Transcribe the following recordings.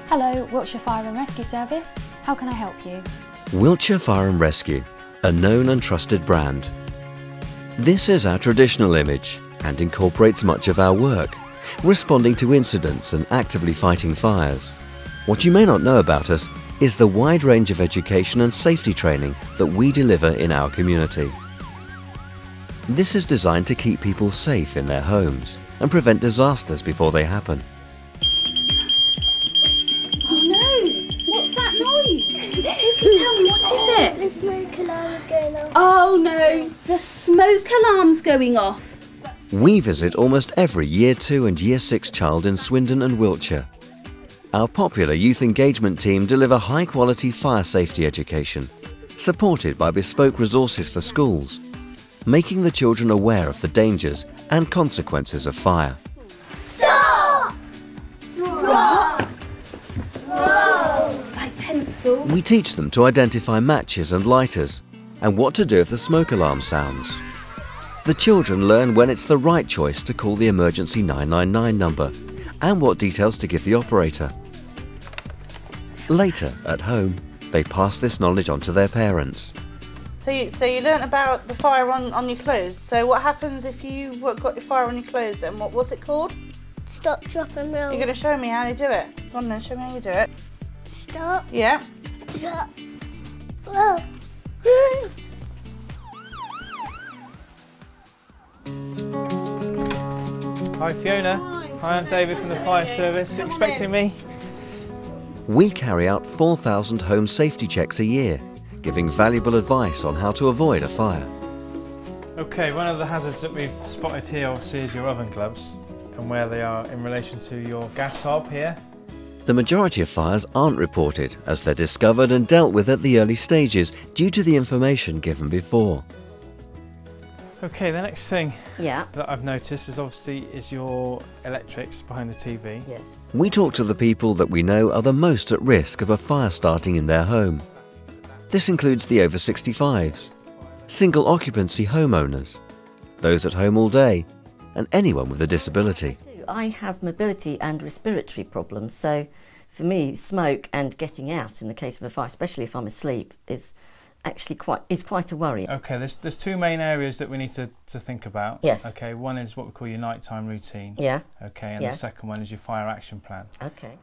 Hello, Wiltshire Fire Rescue Service. How can I help you? Wiltshire Fire Rescue, a known and trusted brand. This is our traditional image and incorporates much of our work, responding to incidents and actively fighting fires. What you may not know about us is the wide range of education and safety training that we deliver in our community. This is designed to keep people safe in their homes and prevent disasters before they happen. Oh no! What's that noise? Who can tell me, what is it? The smoke alarm is going off. Oh no! The smoke alarm's going off. We visit almost every Year 2 and Year 6 child in Swindon and Wiltshire. Our popular youth engagement team deliver high-quality fire safety education, supported by bespoke resources for schools, making the children aware of the dangers and consequences of fire. Stop! Drop! Roll! Like pencils. We teach them to identify matches and lighters and what to do if the smoke alarm sounds. The children learn when it's the right choice to call the emergency 999 number and what details to give the operator. Later, at home, they pass this knowledge on to their parents. So you learnt about the fire on your clothes. So what happens if you got your fire on your clothes then? What's it called? Stop, drop and roll. You're going to show me how you do it. Go on then, show me how you do it. Stop, Yeah. drop, roll. Hi Fiona. Hi, I'm David from the Fire Service. Expecting me? We carry out 4,000 home safety checks a year, giving valuable advice on how to avoid a fire. Okay, one of the hazards that we've spotted here obviously is your oven gloves and where they are in relation to your gas hob here. The majority of fires aren't reported as they're discovered and dealt with at the early stages due to the information given before. Okay, the next thing Yeah. that I've noticed is your electrics behind the TV. Yes. We talk to the people that we know are the most at risk of a fire starting in their home. This includes the over 65s, single occupancy homeowners, those at home all day, and anyone with a disability. I have mobility and respiratory problems, so for me, smoke and getting out in the case of a fire, especially if I'm asleep, is actually quite a worry. Okay, there's two main areas that we need to think about. Yes. Okay, one is what we call your nighttime routine. Yeah. Okay, and Yeah. the second one is your fire action plan. Okay.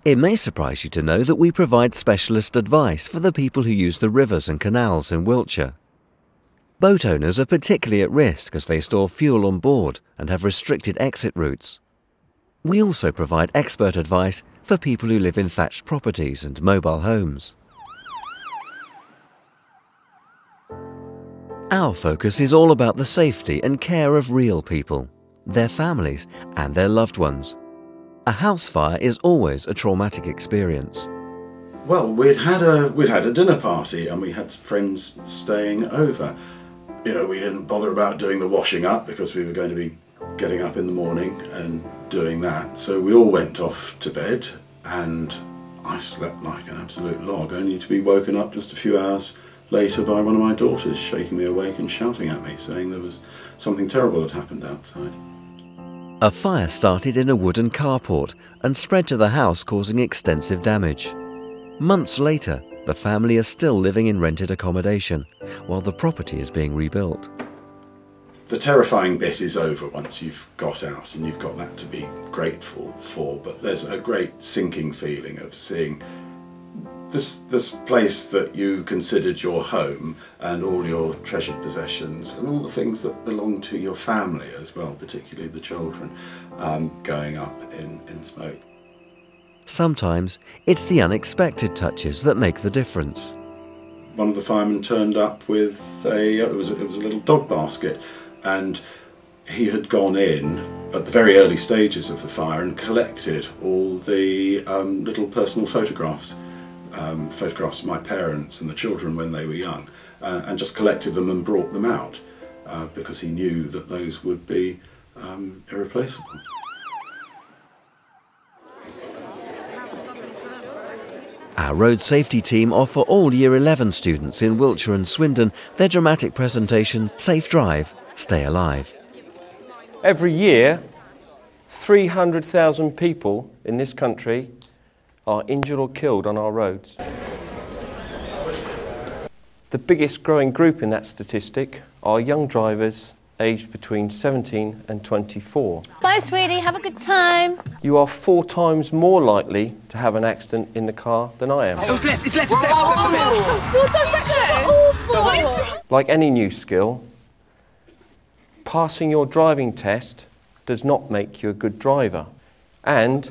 It may surprise you to know that we provide specialist advice for the people who use the rivers and canals in Wiltshire. Boat owners are particularly at risk as they store fuel on board and have restricted exit routes. We also provide expert advice for people who live in thatched properties and mobile homes. Our focus is all about the safety and care of real people, their families and their loved ones. A house fire is always a traumatic experience. Well, we'd had a dinner party and we had friends staying over. You know, we didn't bother about doing the washing up because we were going to be getting up in the morning and doing that. So we all went off to bed and I slept like an absolute log, only to be woken up just a few hours later by one of my daughters shaking me awake and shouting at me, saying there was something terrible had happened outside. A fire started in a wooden carport and spread to the house, causing extensive damage. Months later, the family are still living in rented accommodation, while the property is being rebuilt. The terrifying bit is over once you've got out, and you've got that to be grateful for, but there's a great sinking feeling of seeing this place that you considered your home and all your treasured possessions and all the things that belong to your family as well, particularly the children, going up in smoke. Sometimes it's the unexpected touches that make the difference. One of the firemen turned up with it was a little dog basket, and he had gone in at the very early stages of the fire and collected all the little personal photographs of my parents and the children when they were young, and just collected them and brought them out because he knew that those would be irreplaceable. Our road safety team offer all Year 11 students in Wiltshire and Swindon their dramatic presentation, Safe Drive, Stay Alive. Every year, 300,000 people in this country are injured or killed on our roads. The biggest growing group in that statistic are young drivers aged between 17 and 24. Bye, sweetie. Have a good time. You are 4 times more likely to have an accident in the car than I am. It's left, it's left, it's left. Like any new skill, passing your driving test does not make you a good driver, and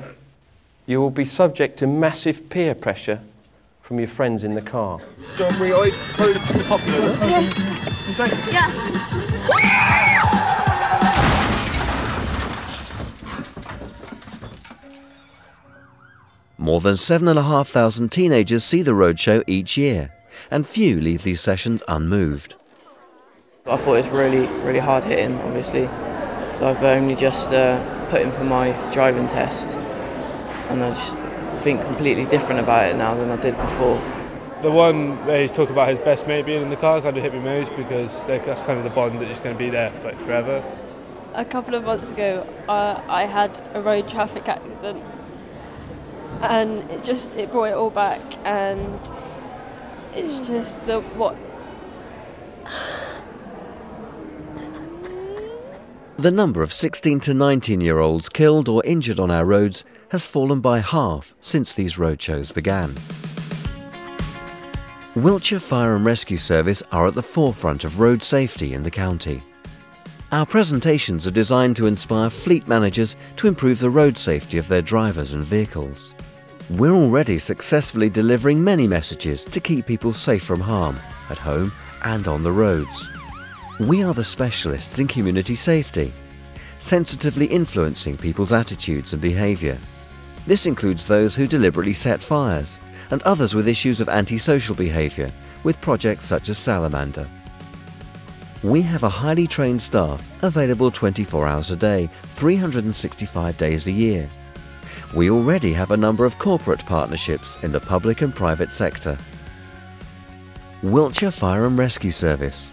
you will be subject to massive peer pressure from your friends in the car. Strawberry oil, the popular. Yeah. More than 7,500 teenagers see the roadshow each year, and few leave these sessions unmoved. I thought it was really hard hitting, obviously, because I've only just put in for my driving test, and I just think completely different about it now than I did before. The one where he's talking about his best mate being in the car kind of hit me most, because that's kind of the bond that's just going to be there for forever. A couple of months ago, I had a road traffic accident, and it brought it all back, and it's just what. The number of 16 to 19-year-olds killed or injured on our roads has fallen by half since these roadshows began. Wiltshire Fire and Rescue Service are at the forefront of road safety in the county. Our presentations are designed to inspire fleet managers to improve the road safety of their drivers and vehicles. We're already successfully delivering many messages to keep people safe from harm, at home and on the roads. We are the specialists in community safety, sensitively influencing people's attitudes and behaviour. This includes those who deliberately set fires, and others with issues of antisocial behaviour, with projects such as Salamander. We have a highly trained staff available 24 hours a day, 365 days a year. We already have a number of corporate partnerships in the public and private sector. Wiltshire Fire and Rescue Service.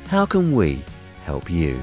How can we help you?